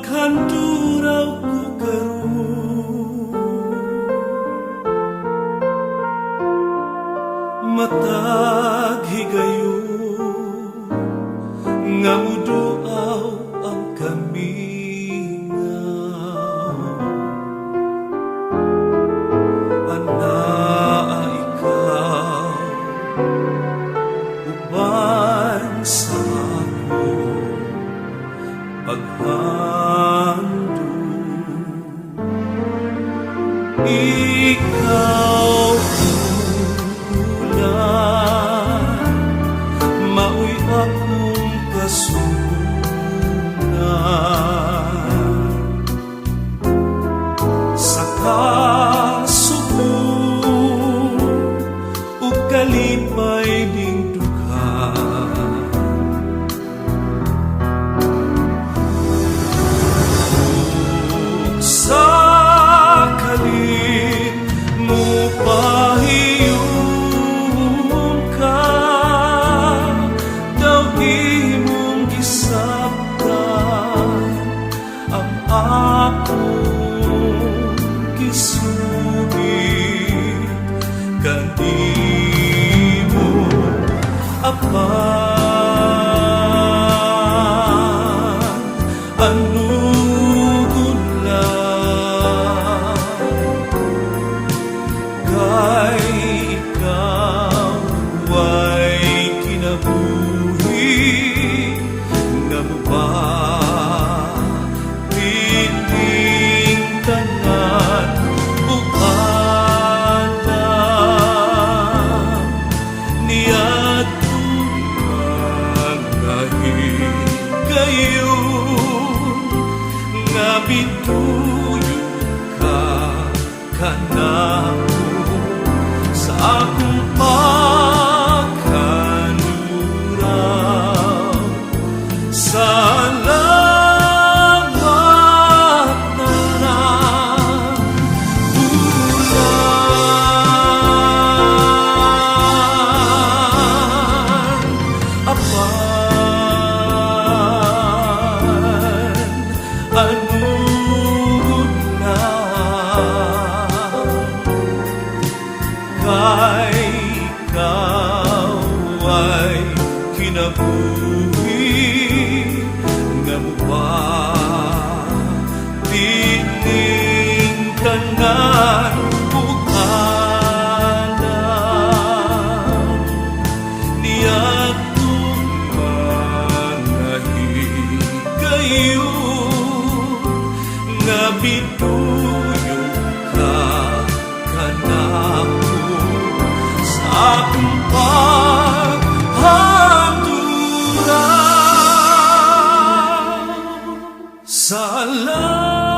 Maghanduraw ko karon matag higayon nga muduaw ang kamingaw. Anaa ikaw uban sa ako paghandog. Ikaw ulan, maoy akong kasunan sa kasubong ug kalipay ning dugha. Sa kalit mo pahiyong ka, daw imong gisabtan ang akong gisugid kanimo apan. Anugod lang kay ikaw ay kinabuhi nga mapiling tanan ug alam niadtong mga higayon nga bituyo ka kanako sa akong pagkanuraw. Salamat na lang ulan apan anugod lang kay ikaw ay kinabuhi nga mapiling tanan ug alam niadtong mga higayon nga bituyo ka kanako sa akong paghanduraw. Salamat